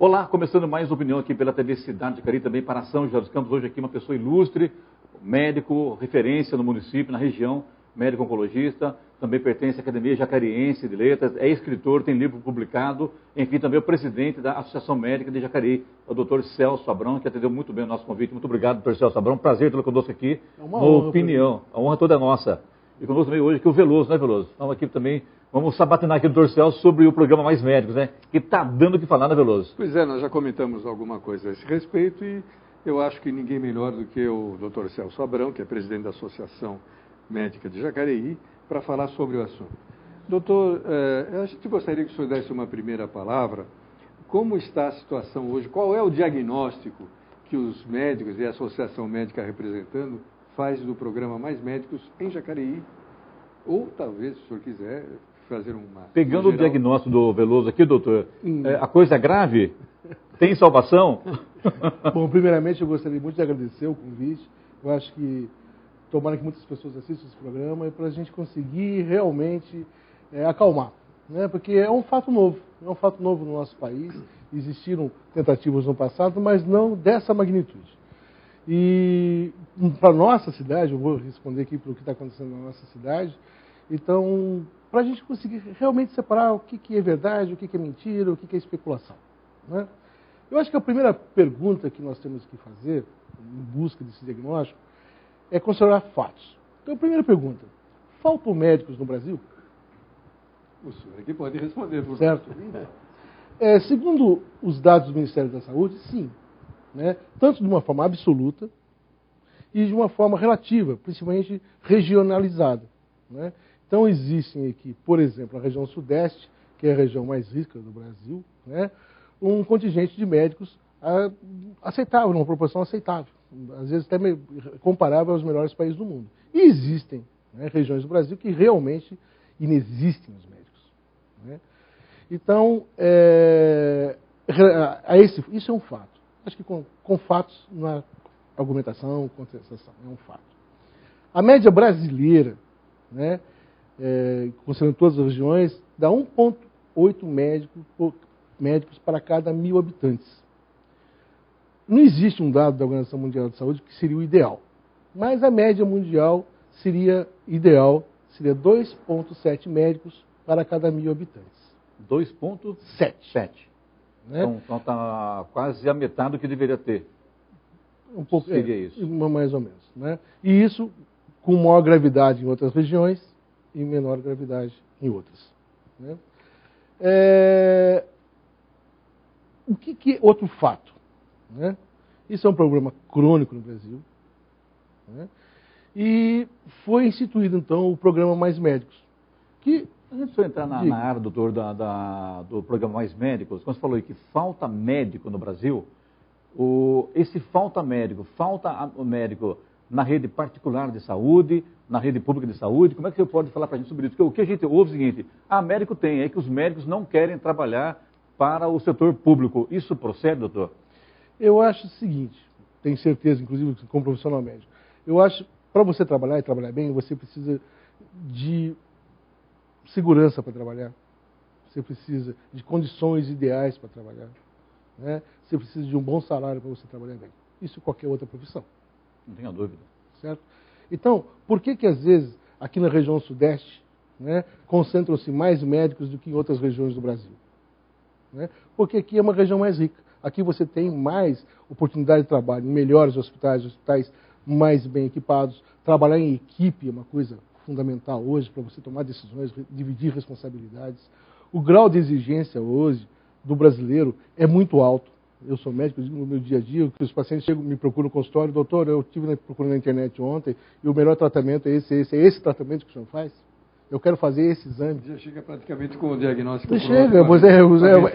Olá, começando mais opinião aqui pela TV Cidade de Jacareí, também para São José dos Campos. Hoje aqui uma pessoa ilustre, médico, referência no município, na região, médico oncologista, também pertence à Academia Jacariense de Letras, é escritor, tem livro publicado, enfim, também é o presidente da Associação Médica de Jacareí, o Dr. Celso Abrão, que atendeu muito bem o nosso convite. Muito obrigado, Dr. Celso Abrão, prazer tê-lo conosco aqui, opinião, a honra toda é nossa. E conosco também hoje aqui o Veloso, né, Veloso? Estamos aqui também, vamos sabatinar aqui o Dr. Celso sobre o programa Mais Médicos, né? Que está dando o que falar, né, Veloso? Pois é, nós já comentamos alguma coisa a esse respeito e eu acho que ninguém melhor do que o Dr. Celso Abrão, que é presidente da Associação Médica de Jacareí, para falar sobre o assunto. Doutor, a gente gostaria que o senhor desse uma primeira palavra. Como está a situação hoje? Qual é o diagnóstico que os médicos e a Associação Médica representando faz do programa Mais Médicos em Jacareí? Ou talvez, se o senhor quiser, fazer uma... Pegando o diagnóstico do Veloso aqui, doutor, a coisa é grave? Tem salvação? Bom, primeiramente eu gostaria muito de agradecer o convite. Eu acho que tomara que muitas pessoas assistam esse programa para a gente conseguir realmente acalmar, né? Porque é um fato novo no nosso país. Existiram tentativas no passado, mas não dessa magnitude. E para a nossa cidade, eu vou responder aqui para o que está acontecendo na nossa cidade, então, para a gente conseguir realmente separar o que é verdade, o que é mentira, o que é especulação, né? Eu acho que a primeira pergunta que nós temos que fazer, em busca desse diagnóstico, é considerar fatos. Então, a primeira pergunta, faltam médicos no Brasil? O senhor aqui pode responder, por certo? Segundo os dados do Ministério da Saúde, sim, né? Tanto de uma forma absoluta e de uma forma relativa, principalmente regionalizada, né? Então, existem aqui, por exemplo, a região sudeste, que é a região mais rica do Brasil, né? Um contingente de médicos aceitável, numa proporção aceitável, às vezes até comparável aos melhores países do mundo. E existem, né, regiões do Brasil que realmente inexistem os médicos, né? Então, isso é um fato. Acho que com fatos não há argumentação, contestação, é um fato. A média brasileira, né, considerando todas as regiões, dá 1,8 médicos para cada 1.000 habitantes. Não existe um dado da Organização Mundial de Saúde que seria o ideal, mas a média mundial seria ideal, seria 2,7 médicos para cada 1.000 habitantes. 2,7. Né? Então está quase a metade do que deveria ter. Um pouco, seria isso. Mais ou menos, né? E isso com maior gravidade em outras regiões e menor gravidade em outras, né? O que é outro fato, né? Isso é um problema crônico no Brasil, né? E foi instituído, então, o programa Mais Médicos. Antes de eu entrar na área, doutor, do programa Mais Médicos, quando você falou aí que falta médico no Brasil, esse falta médico na rede particular de saúde, na rede pública de saúde, como é que você pode falar para a gente sobre isso? Porque o que a gente ouve é o seguinte, médico tem, é que os médicos não querem trabalhar para o setor público. Isso procede, doutor? Eu acho o seguinte, tenho certeza, inclusive, como profissional médico, eu acho, para você trabalhar e trabalhar bem, você precisa de segurança para trabalhar, você precisa de condições ideais para trabalhar, né? Você precisa de um bom salário para você trabalhar bem. Isso qualquer outra profissão. Não tenha dúvida. Certo? Então, por que às vezes, aqui na região sudeste, né, concentram-se mais médicos do que em outras regiões do Brasil? Né? Porque aqui é uma região mais rica. Aqui você tem mais oportunidade de trabalho em melhores hospitais mais bem equipados. Trabalhar em equipe é uma coisa fundamental hoje para você tomar decisões, dividir responsabilidades. O grau de exigência hoje do brasileiro é muito alto. Eu sou médico, no meu dia a dia, que os pacientes chegam, me procuram no consultório, doutor, eu estive procurando na internet ontem e o melhor tratamento é esse tratamento que o senhor faz? Eu quero fazer esse exame. Já chega praticamente com o diagnóstico. Chega,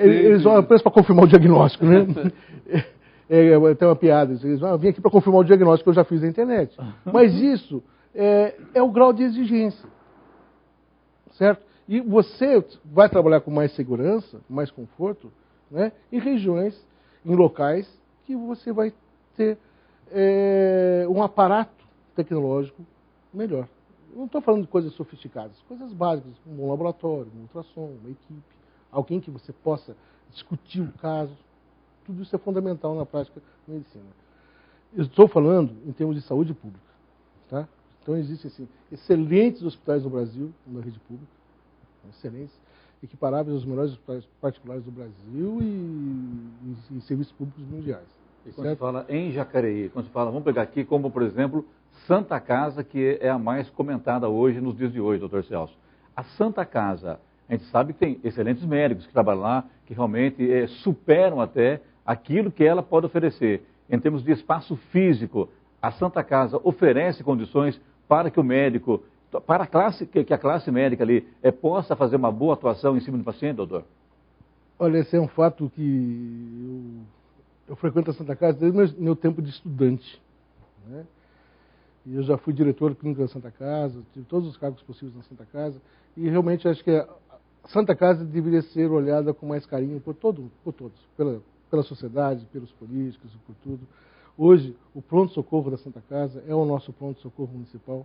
eles vão apenas para confirmar o diagnóstico, né? Tem uma piada, eles vão vir aqui para confirmar o diagnóstico que eu já fiz na internet. Mas isso é o grau de exigência, certo? E você vai trabalhar com mais segurança, mais conforto, né, em regiões, em locais que você vai ter um aparato tecnológico melhor. Eu não estou falando de coisas sofisticadas, coisas básicas, um bom laboratório, um ultrassom, uma equipe, alguém que você possa discutir o caso, tudo isso é fundamental na prática da medicina. Eu estou falando em termos de saúde pública. Tá? Então, existem assim, excelentes hospitais no Brasil, na rede pública, excelentes, equiparáveis aos melhores hospitais particulares do Brasil e serviços públicos mundiais. E quando se fala em Jacareí, quando se fala, vamos pegar aqui como, por exemplo, Santa Casa, que é a mais comentada hoje, nos dias de hoje, doutor Celso. A Santa Casa, a gente sabe que tem excelentes médicos que trabalham lá, que realmente superam até aquilo que ela pode oferecer. Em termos de espaço físico, a Santa Casa oferece condições para que o médico, para a classe, que a classe médica ali possa fazer uma boa atuação em cima do paciente, doutor? Olha, esse é um fato que eu frequento a Santa Casa desde o meu tempo de estudante, né? E eu já fui diretor clínico da Santa Casa, tive todos os cargos possíveis na Santa Casa, e realmente acho que a Santa Casa deveria ser olhada com mais carinho por todos, pela sociedade, pelos políticos, por tudo. Hoje, o pronto-socorro da Santa Casa é o nosso pronto-socorro municipal.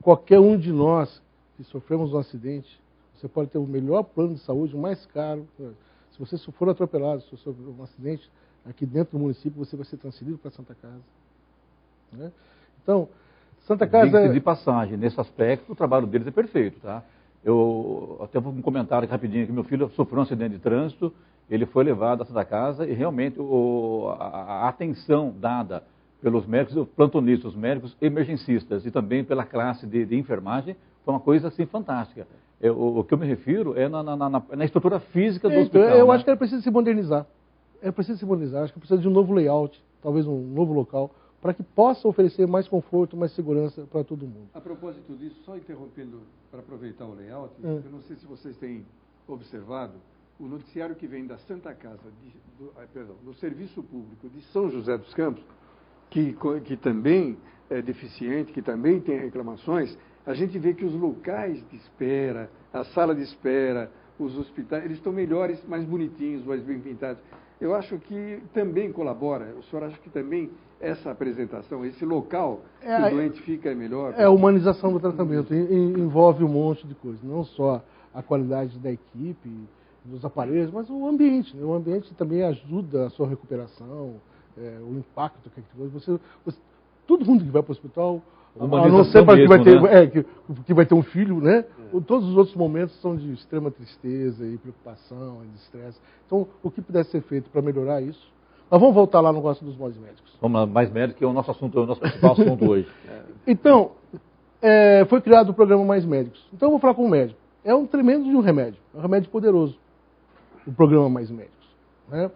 Qualquer um de nós que sofremos um acidente, você pode ter o melhor plano de saúde, o mais caro. Se você for atropelado, se sofrer um acidente, aqui dentro do município, você vai ser transferido para a Santa Casa. Né? Então, Santa Casa... De passagem, nesse aspecto, o trabalho deles é perfeito, tá? Eu até vou um comentário aqui rapidinho, que meu filho sofreu um acidente de trânsito, ele foi levado à Santa Casa e realmente a atenção dada pelos médicos plantonistas, os médicos emergencistas e também pela classe de enfermagem foi uma coisa assim fantástica. O que eu me refiro é na estrutura física do hospital. Eu né? acho que ela precisa se modernizar. Acho que precisa de um novo layout, talvez um novo local, para que possa oferecer mais conforto, mais segurança para todo mundo. A propósito disso, só interrompendo para aproveitar o layout, eu não sei se vocês têm observado, o noticiário que vem da Santa Casa, do Serviço Público de São José dos Campos, que também é deficiente, que também tem reclamações, a gente vê que os locais de espera, a sala de espera, os hospitais, eles estão melhores, mais bonitinhos, mais bem pintados. Eu acho que também colabora, o senhor acha que também essa apresentação, esse local que o doente fica melhor? É a humanização do tratamento, envolve um monte de coisa, não só a qualidade da equipe, dos aparelhos, mas o ambiente. Né? O ambiente também ajuda a sua recuperação, o impacto que todo mundo que vai para o hospital, a não ser para que vai ter, né? que vai ter um filho, né? Todos os outros momentos são de extrema tristeza e preocupação e de estresse. Então, o que pudesse ser feito para melhorar isso? Mas vamos voltar lá no negócio dos mais médicos. Vamos lá, mais médicos, que é o nosso assunto, é o nosso principal assunto hoje. Então, foi criado o programa Mais Médicos. Então, eu vou falar com o médico. É um tremendo de um remédio, é um remédio poderoso, o programa Mais Médicos. Né?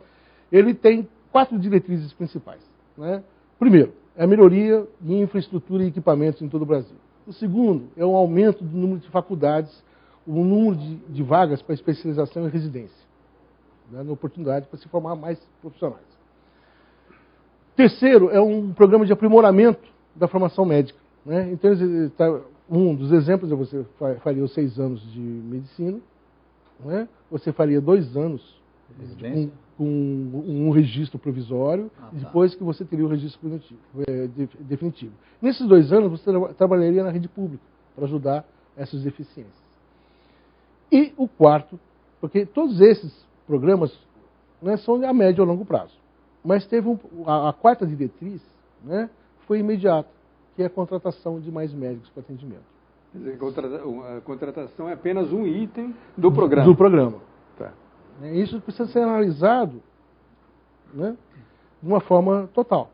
Ele tem 4 diretrizes principais. Né? Primeiro, é a melhoria de infraestrutura e equipamentos em todo o Brasil. O segundo é o aumento do número de faculdades, o número de vagas para especialização e residência, né? Na oportunidade para se formar mais profissionais. Terceiro, é um programa de aprimoramento da formação médica. Né? Então, um dos exemplos é você faria os 6 anos de medicina, né? Você faria 2 anos com um registro provisório, e depois que você teria o registro definitivo. Nesses 2 anos, você trabalharia na rede pública para ajudar essas deficiências. E o quarto, porque todos esses programas, né, são a médio e a longo prazo. Mas teve a quarta diretriz, né, foi imediata, que é a contratação de mais médicos para atendimento. Quer dizer, a contratação é apenas um item do programa. Do programa. Tá. Isso precisa ser analisado, né, de uma forma total.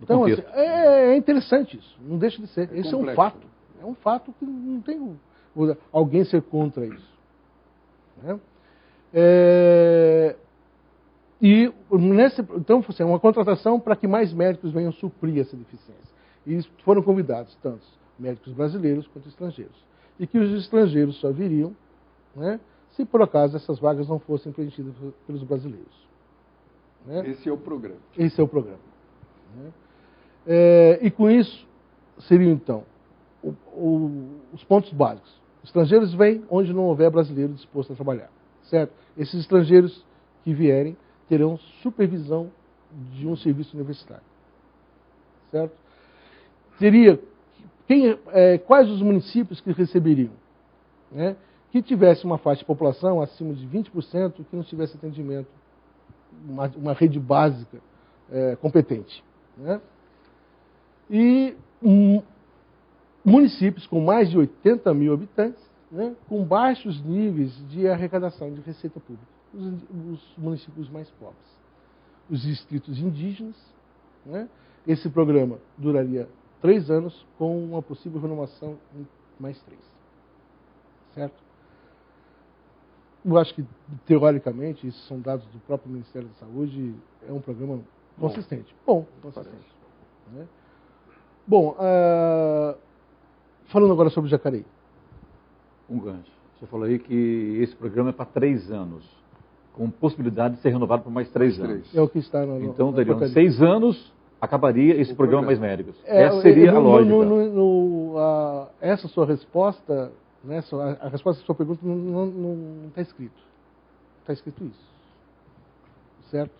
Então, assim, é interessante isso, não deixa de ser. Isso complexo. É um fato. É um fato que não tem alguém ser contra isso. Né? Então, assim, é uma contratação para que mais médicos venham suprir essa deficiência. E foram convidados tanto médicos brasileiros quanto estrangeiros. E que os estrangeiros só viriam, né, se por acaso essas vagas não fossem preenchidas pelos brasileiros. Né? Esse é o programa. Esse é o programa. Né? E com isso, seriam então os pontos básicos. Estrangeiros vêm onde não houver brasileiro disposto a trabalhar. Certo? Esses estrangeiros que vierem terão supervisão de um serviço universitário. Certo? Quais os municípios que receberiam? Né? Que tivesse uma faixa de população acima de 20% que não tivesse atendimento uma rede básica competente. Né? E municípios com mais de 80 mil habitantes, né, com baixos níveis de arrecadação de receita pública, os municípios mais pobres. Os distritos indígenas, né, esse programa duraria 3 anos, com uma possível renovação em mais 3. Certo? Eu acho que, teoricamente, isso são dados do próprio Ministério da Saúde, é um programa consistente. Bom, consistente. Né? Bom, falando agora sobre Jacareí. Um gancho. Você falou aí que esse programa é para 3 anos, com possibilidade de ser renovado por mais 3 anos. É o que está no... Então, dariam 6 anos, acabaria esse programa Mais Médicos. Essa seria a lógica. Essa sua resposta, né, a resposta à sua pergunta não está escrito. Está escrito isso. Certo?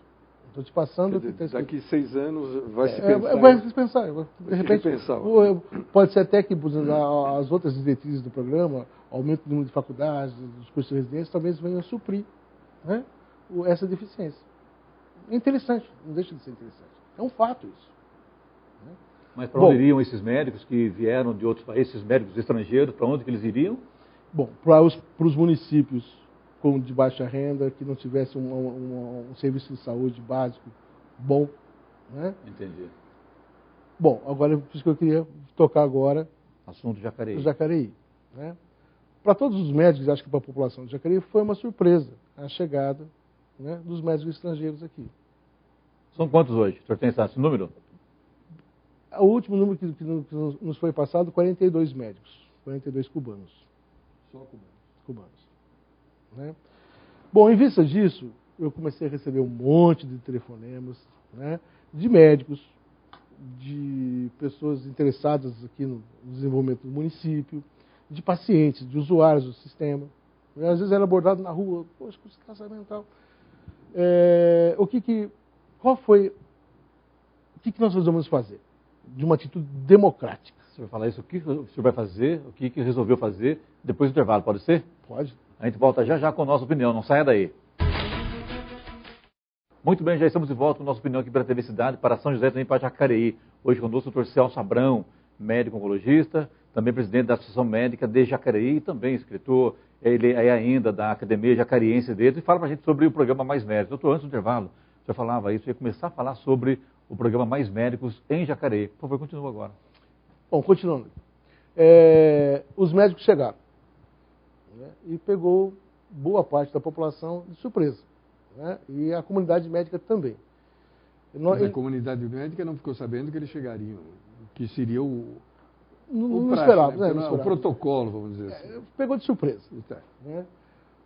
Estou te passando... Daqui 6 anos vai se pensar. Vai se pensar. De repente, pode ser até que as outras diretrizes do programa, aumento do número de faculdades, dos cursos de residência, talvez venham a suprir, né, essa deficiência. É interessante, não deixa de ser interessante. É um fato isso. Né? Mas para onde iriam esses médicos que vieram de outros países, esses médicos estrangeiros, para onde que eles iriam? Bom, para os municípios de baixa renda, que não tivesse um serviço de saúde básico bom. Né? Entendi. Bom, agora por isso que eu queria tocar agora... Assunto Jacareí. Do Jacareí. Né? Para todos os médicos, acho que para a população de Jacareí, foi uma surpresa a chegada, né, dos médicos estrangeiros aqui. São quantos hoje? O senhor tem esse número? O último número que nos foi passado, 42 médicos. 42 cubanos. Só cubanos. Né? Bom, em vista disso, eu comecei a receber um monte de telefonemas, né, de médicos, de pessoas interessadas aqui no desenvolvimento do município, de pacientes, de usuários do sistema. Às vezes era abordado na rua, poxa, com casamento e tal. O que nós resolvemos fazer? De uma atitude democrática. O senhor vai falar isso, o que o senhor vai fazer, o que resolveu fazer, depois do intervalo, pode ser? Pode. A gente volta já com a nossa opinião, não saia daí. Muito bem, já estamos de volta com a nossa opinião aqui pela TV Cidade, para São José, também para Jacareí. Hoje conosco o Dr. Celso Abrão, médico oncologista, também presidente da Associação Médica de Jacareí, e também escritor, ele é ainda da Academia Jacariense dele, e fala para a gente sobre o programa Mais Médicos. Doutor, antes do intervalo, o senhor falava isso, ia começar a falar sobre o programa Mais Médicos em Jacareí. Por favor, continua agora. Bom, continuando. Os médicos chegaram, né, e pegou boa parte da população de surpresa, né, e a comunidade médica também. Mas a comunidade médica não ficou sabendo que eles chegariam, que seria não esperava, né? Não esperava. O protocolo, vamos dizer assim. Pegou de surpresa. Né?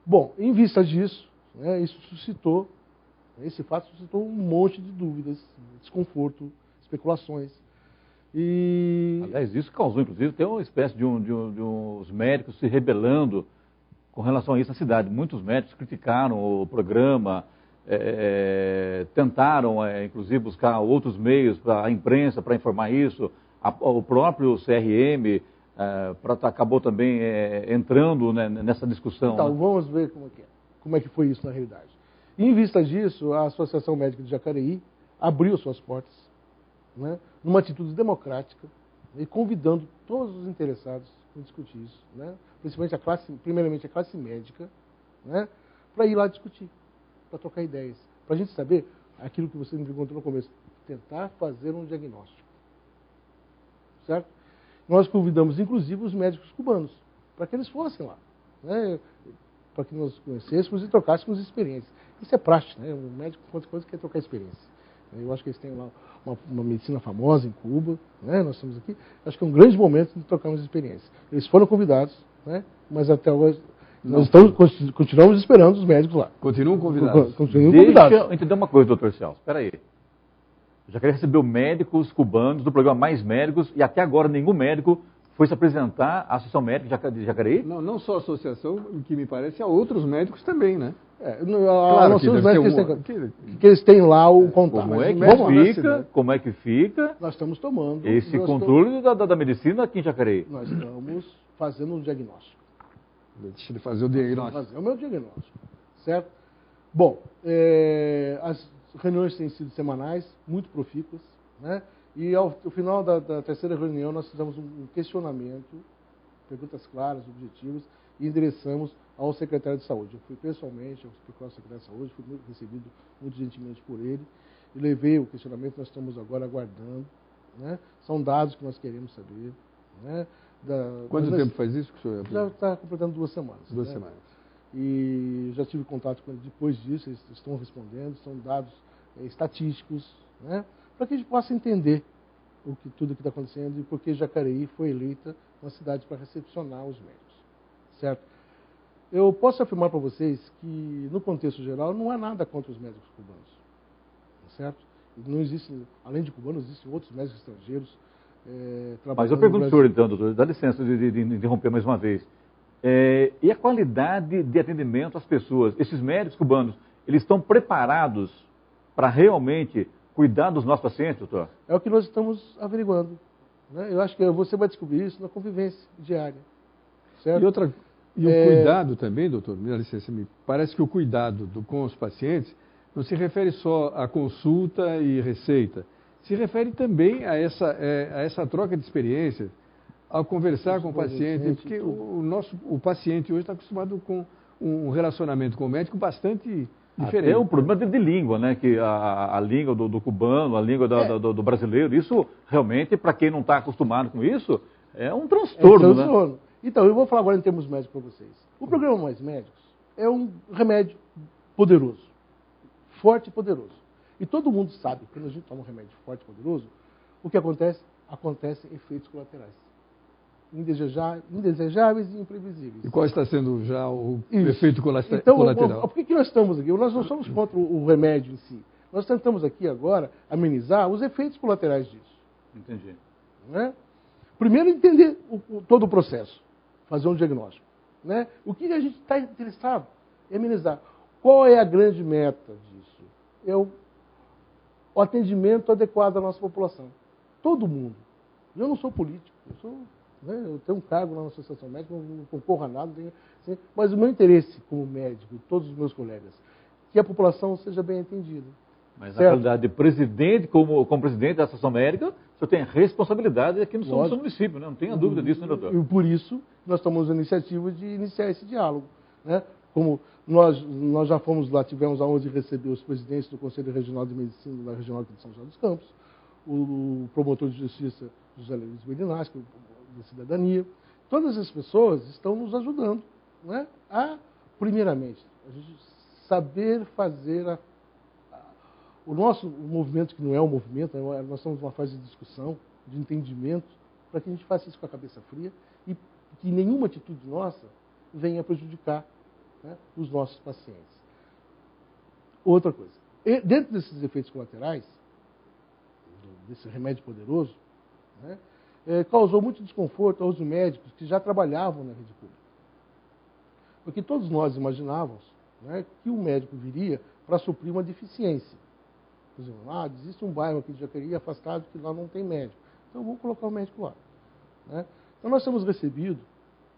Bom, em vista disso, né, esse fato suscitou um monte de dúvidas, desconforto, especulações. Aliás, isso causou, inclusive, até uma espécie de uns médicos se rebelando com relação a isso na cidade. Muitos médicos criticaram o programa, tentaram, inclusive, buscar outros meios para a imprensa para informar isso. O próprio CRM acabou também entrando, né, nessa discussão. Então, né? Vamos ver como é que foi isso na realidade. Em vista disso, a Associação Médica de Jacareí abriu suas portas, né, numa atitude democrática, e convidando todos os interessados em discutir isso, né, primeiramente a classe médica, né, para ir lá discutir, para trocar ideias, para a gente saber aquilo que você me perguntou no começo, tentar fazer um diagnóstico. Certo? Nós convidamos, inclusive, os médicos cubanos, para que eles fossem lá, né, para que nós conhecêssemos e trocássemos experiências. Isso é prático, né? Um médico, quantas coisas, quer trocar experiência. Eu acho que eles têm lá uma medicina famosa em Cuba, né? Nós estamos aqui. Acho que é um grande momento de trocarmos experiências. Eles foram convidados, né? Mas até hoje nós continuamos esperando os médicos lá. Continuam convidados. Deixa eu entender uma coisa, doutor Celso. Espera aí. Jacareí recebeu médicos cubanos do programa Mais Médicos e até agora nenhum médico foi se apresentar à Associação Médica de Jacareí? Não só a associação, que me parece, há outros médicos também, né? Claro que os médicos que eles têm lá o contato. Como é que fica? Nós estamos tomando esse controle da medicina aqui em Jacareí? Nós estamos fazendo um diagnóstico. Deixa ele fazer o diagnóstico. Fazer o meu diagnóstico, certo? Bom, as reuniões têm sido semanais, muito profícuas, né? E ao final da terceira reunião nós fizemos um questionamento, perguntas claras, objetivas, e endereçamos ao secretário de saúde. Eu fui pessoalmente ao secretário de saúde, fui recebido muito gentilmente por ele, e levei o questionamento, nós estamos agora aguardando, né? São dados que nós queremos saber, né? Quanto tempo faz isso que o senhor... Já está completando 2 semanas. 2 né? semanas. E já tive contato com ele depois disso, eles estão respondendo, são dados estatísticos, né? Para que a gente possa entender tudo o que está acontecendo e por que Jacareí foi eleita uma cidade para recepcionar os médicos, certo? Eu posso afirmar para vocês que, no contexto geral, não há nada contra os médicos cubanos, certo? Não existe, além de cubanos, existem outros médicos estrangeiros trabalhando. Mas eu pergunto ao senhor, então, doutor, dá licença de interromper mais uma vez. E a qualidade de atendimento às pessoas? Esses médicos cubanos, eles estão preparados para realmente cuidar dos nossos pacientes, doutor? É o que nós estamos averiguando, né? Eu acho que você vai descobrir isso na convivência diária, certo? E o cuidado também, doutor, me dá licença, me parece que o cuidado com os pacientes não se refere só à consulta e receita, se refere também a essa troca de experiência, ao conversar com o paciente, porque o paciente hoje está acostumado com um relacionamento com o médico bastante diferente. É um problema de língua, né? Que a língua do cubano, a língua do brasileiro, isso realmente, para quem não está acostumado com isso, é um transtorno, né? Então, eu vou falar agora em termos médicos para vocês. O programa Mais Médicos é um remédio poderoso, forte e poderoso. E todo mundo sabe que quando a gente toma um remédio forte e poderoso, o que acontece? Acontecem efeitos colaterais. Indesejáveis e imprevisíveis. E qual está sendo já o efeito colateral? Então, por que nós estamos aqui? Nós não somos contra o remédio em si. Nós tentamos aqui agora amenizar os efeitos colaterais disso. Entendi. Né? Primeiro, entender todo o processo. Fazer um diagnóstico. Né? O que a gente está interessado é amenizar. Qual é a grande meta disso? É o atendimento adequado à nossa população. Todo mundo. Eu não sou político, eu tenho um cargo na Associação Médica, não concorro a nada, mas o meu interesse como médico, todos os meus colegas, que a população seja bem atendida. Mas na qualidade de presidente, como presidente da Associação Médica, o senhor tem a responsabilidade aqui no seu município, né? Não tenha dúvida disso, né, doutor? E por isso, nós tomamos a iniciativa de iniciar esse diálogo. Né? Como nós já fomos lá, tivemos a honra de receber os presidentes do Conselho Regional de Medicina da Regional de São José dos Campos, o promotor de justiça José Luiz Belinácio, da Cidadania. Todas as pessoas estão nos ajudando, né? Primeiramente, a gente saber fazer o nosso movimento, que não é um movimento, nós estamos numa fase de discussão, de entendimento, para que a gente faça isso com a cabeça fria e que nenhuma atitude nossa venha prejudicar, né, os nossos pacientes. Outra coisa, dentro desses efeitos colaterais, desse remédio poderoso, né, causou muito desconforto aos médicos que já trabalhavam na rede pública. Porque todos nós imaginávamos, né, que o médico viria para suprir uma deficiência. Por exemplo, existe um bairro aqui de Jacareí afastado que lá não tem médico. Então vamos colocar o médico lá. Né? Então nós temos recebido,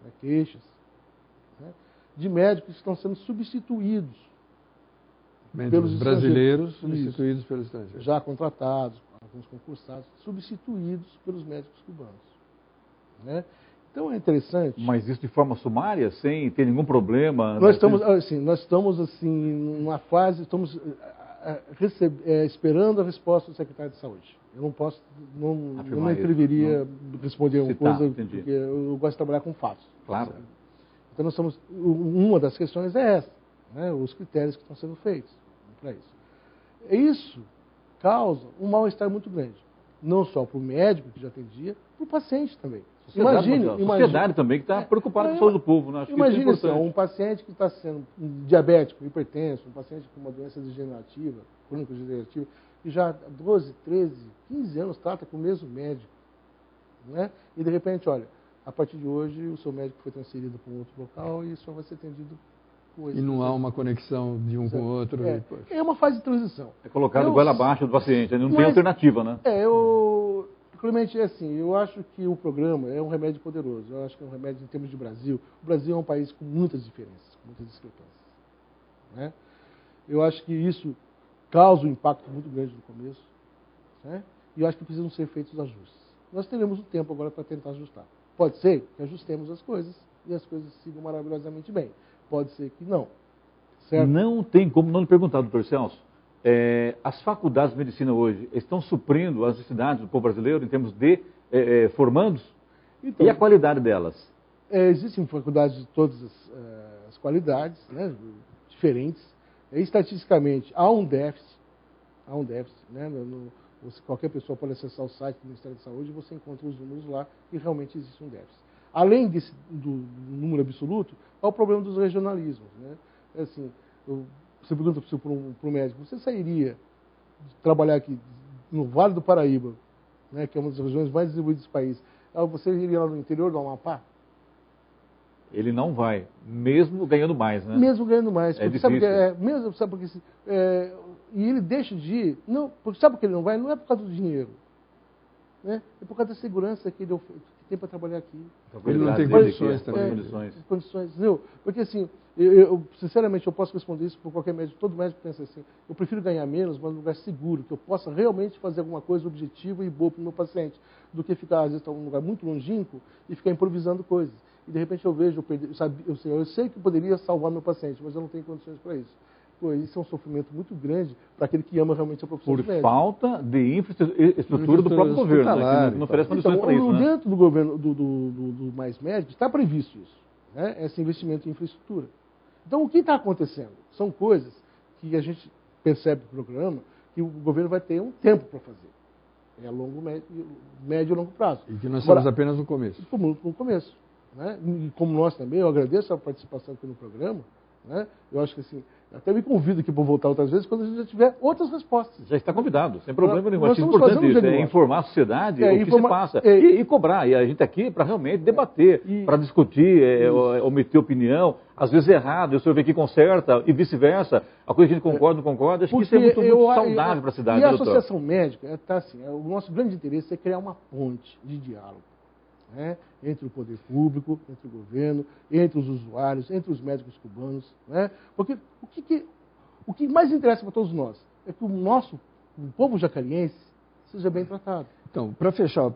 né, queixas, né, de médicos que estão sendo substituídos pelos brasileiros, substituídos pelos estrangeiros. Já contratados, alguns concursados, substituídos pelos médicos cubanos. Né? Então é interessante. Mas isso de forma sumária, sem ter nenhum problema? Nós estamos numa fase, estamos esperando a resposta do secretário de Saúde. Eu não posso, não me atreveria responder uma coisa, entendi. Porque eu gosto de trabalhar com fatos. Claro. Sabe? Então nós estamos, uma das questões é essa, né, os critérios que estão sendo feitos para isso. Isso causa um mal-estar muito grande, não só para o médico que já atendia, para o paciente também. Imagine, a sociedade também que está preocupada com a saúde do povo. Né? Acho imagine que isso é um paciente que está sendo diabético, hipertenso, um paciente com uma doença degenerativa, crônico-degenerativa, e já há 12, 13, 15 anos trata com o mesmo médico. Né? E de repente, olha, a partir de hoje o seu médico foi transferido para um outro local e só vai ser atendido com esse. E não há uma conexão de um com o outro. É uma fase de transição. É colocado goela abaixo do paciente, não tem alternativa, né? Clemente, eu acho que o programa é um remédio poderoso. Eu acho que é um remédio em termos de Brasil. O Brasil é um país com muitas diferenças, com muitas discrepâncias. Né? Eu acho que isso causa um impacto muito grande no começo, né? E eu acho que precisam ser feitos ajustes. Nós teremos um tempo agora para tentar ajustar. Pode ser que ajustemos as coisas e as coisas sigam maravilhosamente bem. Pode ser que não. Certo? Não tem como não lhe perguntar, doutor Celso. As faculdades de medicina hoje estão suprindo as necessidades do povo brasileiro em termos de formandos? Então, e a qualidade delas? Existem faculdades de todas as qualidades, né, diferentes. Estatisticamente, há um déficit, né, qualquer pessoa pode acessar o site do Ministério da Saúde e você encontra os números lá e realmente existe um déficit. Além do número absoluto, há o problema dos regionalismos. Né? Assim, você pergunta para um médico, você sairia de trabalhar aqui no Vale do Paraíba, né, que é uma das regiões mais desenvolvidas do país, você iria lá no interior do Amapá? Ele não vai, mesmo ganhando mais, né? Mesmo ganhando mais. É difícil. Sabe porque e ele deixa de ir, não, porque sabe por que ele não vai? Não é por causa do dinheiro, né? É por causa da segurança que ele tem para trabalhar aqui. Ele não tem condições também. Condições, entendeu? Porque assim, sinceramente, eu posso responder isso por qualquer médico. Todo médico pensa assim, eu prefiro ganhar menos, mas num lugar seguro, que eu possa realmente fazer alguma coisa objetiva e boa para o meu paciente, do que ficar, às vezes, em um lugar muito longínquo e ficar improvisando coisas. E de repente eu vejo, eu sei que poderia salvar meu paciente, mas eu não tenho condições para isso. Pô, isso é um sofrimento muito grande para aquele que ama realmente a profissão de médico. Por falta de infraestrutura do próprio governo, né, que não oferece condições para isso. Né? Dentro do governo do Mais Médicos está previsto isso, né? Esse investimento em infraestrutura. Então, o que está acontecendo? São coisas que a gente percebe no programa que o governo vai ter um tempo para fazer. É a médio e longo prazo. E que nós estamos apenas no começo. No começo. Né? E como nós também, eu agradeço a participação aqui no programa. Né? Eu acho que assim, até me convido aqui para voltar outras vezes quando a gente já tiver outras respostas. Já está convidado, sem problema nenhum. Nós Acho importante isso, informar a sociedade o que se passa. E cobrar. E a gente está aqui para realmente debater, para discutir, omitir opinião. Às vezes é errado, o senhor vem aqui e conserta, e vice-versa. A coisa que a gente concorda, não concorda. Acho que isso é muito saudável para a cidade. E a associação médica, está assim, o nosso grande interesse é criar uma ponte de diálogo. Né, entre o poder público, entre o governo, entre os usuários, entre os médicos cubanos. Né, porque o que mais interessa para todos nós é que o povo jacariense seja bem tratado. Então,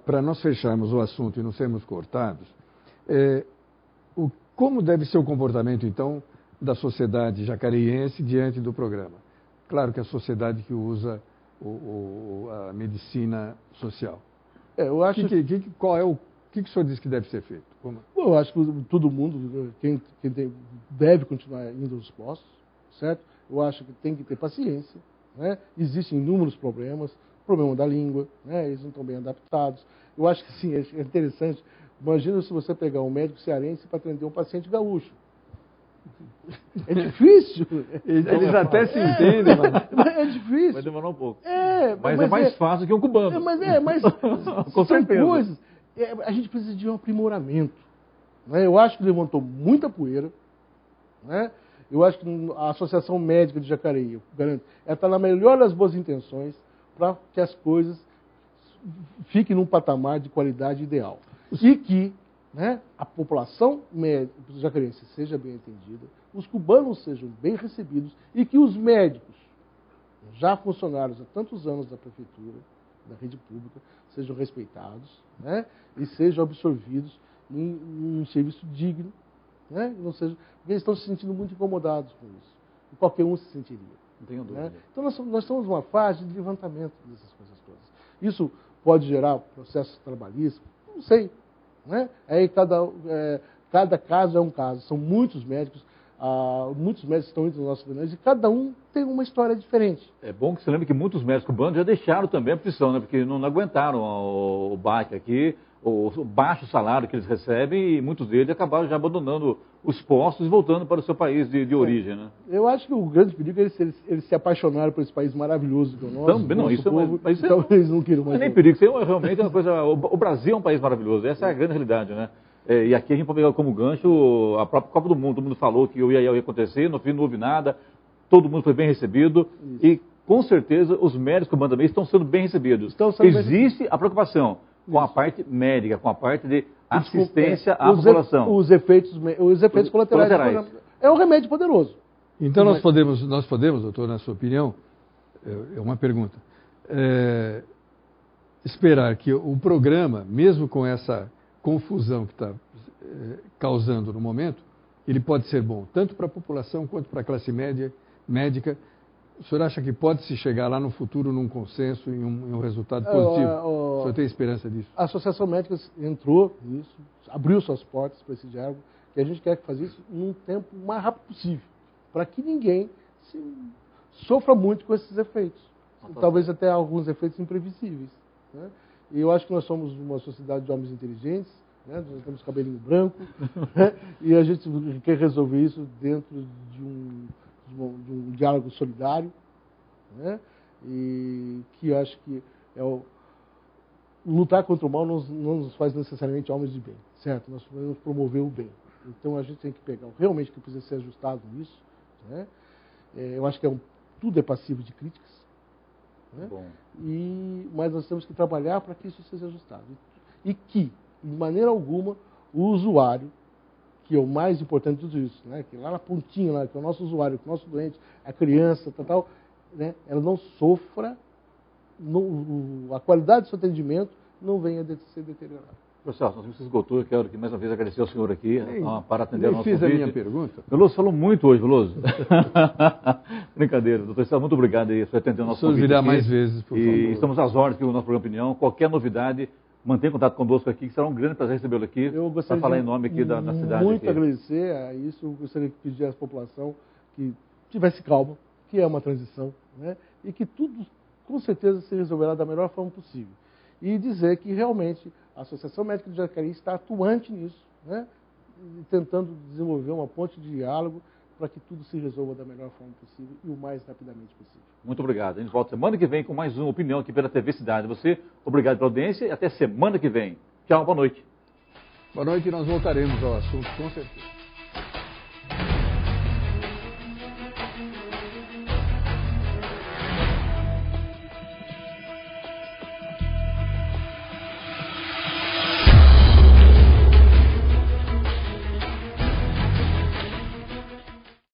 para nós fecharmos o assunto e não sermos cortados, como deve ser o comportamento, então, da sociedade jacariense diante do programa? Claro que a sociedade que usa a medicina social. Eu acho qual é o que o senhor diz que deve ser feito? Eu acho que todo mundo, quem deve continuar indo aos postos, certo? Eu acho que tem que ter paciência. Né? Existem inúmeros problemas, o problema da língua, né? Eles não estão bem adaptados. Eu acho que sim, é interessante. Imagina se você pegar um médico cearense para atender um paciente gaúcho. É difícil. Eles até se entendem, mas é difícil. Vai demorar um pouco. Mas é mais fácil que um cubano. Mas com certeza. Coisas. A gente precisa de um aprimoramento. Né? Eu acho que levantou muita poeira. Né? Eu acho que a Associação Médica de Jacareí, eu garanto, ela está na melhor das boas intenções para que as coisas fiquem num patamar de qualidade ideal. E que, né, a população jacarense seja bem atendida, os cubanos sejam bem recebidos e que os médicos, já funcionários há tantos anos da prefeitura, da rede pública, sejam respeitados, né, e sejam absorvidos em um serviço digno, né, não seja, porque eles estão se sentindo muito incomodados com isso. E qualquer um se sentiria. Não tenho dúvida. Né? Então nós estamos numa fase de levantamento dessas coisas todas. Isso pode gerar processos trabalhistas, não sei. Né? Aí cada caso é um caso. São muitos médicos estão indo nos nossos tribunais e cada um tem uma história diferente. É bom que você lembre que muitos médicos cubanos já deixaram também a profissão, né? Porque não aguentaram o baque aqui, o baixo salário que eles recebem, e muitos deles acabaram já abandonando os postos e voltando para o seu país de origem. Né? Eu acho que o grande perigo é eles se apaixonarem por esse país maravilhoso que é o nosso. Também não, isso povo, mas então eles não queiram mais. Não é nem perigo, isso é realmente uma coisa. O Brasil é um país maravilhoso, essa é a grande realidade, né? E aqui a gente pode pegar como gancho a própria Copa do Mundo. Todo mundo falou que ia acontecer, no fim não houve nada, todo mundo foi bem recebido. Isso. E com certeza os médicos cubanos também estão sendo bem recebidos. Existe a preocupação com a parte médica, com a parte de assistência à população. Os efeitos colaterais. É um remédio poderoso. Então nós podemos, doutor, na sua opinião, é uma pergunta, esperar que o programa, mesmo com essa confusão que está causando no momento, ele pode ser bom, tanto para a população quanto para a classe médica. O senhor acha que pode-se chegar lá no futuro num consenso e um resultado positivo? O senhor tem esperança disso? A Associação Médica entrou nisso, abriu suas portas para esse diálogo, que a gente quer fazer isso num tempo mais rápido possível, para que ninguém sofra muito com esses efeitos. Talvez até alguns efeitos imprevisíveis. Né? E eu acho que nós somos uma sociedade de homens inteligentes, né? Nós temos cabelinho branco, né? E a gente quer resolver isso dentro de um diálogo solidário, né? E que eu acho que lutar contra o mal não nos faz necessariamente homens de bem, certo? Nós podemos promover o bem. Então a gente tem que pegar realmente o que precisa ser ajustado nisso, né? Eu acho que tudo é passivo de críticas, né? Mas nós temos que trabalhar para que isso seja ajustado. E que, de maneira alguma, o usuário, que é o mais importante de tudo isso, né? Que lá na pontinha, lá, que é o nosso usuário, que é o nosso doente, a criança, tal, né? Ela não sofra, a qualidade do seu atendimento não venha a ser deteriorada. Professor, nós se esgotou, eu quero mais uma vez agradecer ao senhor aqui para atender o nosso convite. convite. A minha pergunta. Veloso falou muito hoje, Veloso. Brincadeira, doutor Celso, muito obrigado aí por atender o nosso convite. O senhor virá mais vezes, por favor. E estamos às ordens aqui no nosso programa Opinião. Qualquer novidade, mantenha contato conosco aqui, que será um grande prazer recebê-lo aqui. Para falar em nome aqui da cidade. Muito agradecer a isso. Eu gostaria de pedir à população que tivesse calma, que é uma transição, né? E que tudo, com certeza, se resolverá da melhor forma possível. E dizer que realmente a Associação Médica de Jacareí está atuante nisso, né? Tentando desenvolver uma ponte de diálogo para que tudo se resolva da melhor forma possível e o mais rapidamente possível. Muito obrigado. A gente volta semana que vem com mais uma opinião aqui pela TV Cidade. Você, obrigado pela audiência e até semana que vem. Tchau, boa noite. Boa noite e nós voltaremos ao assunto, com certeza.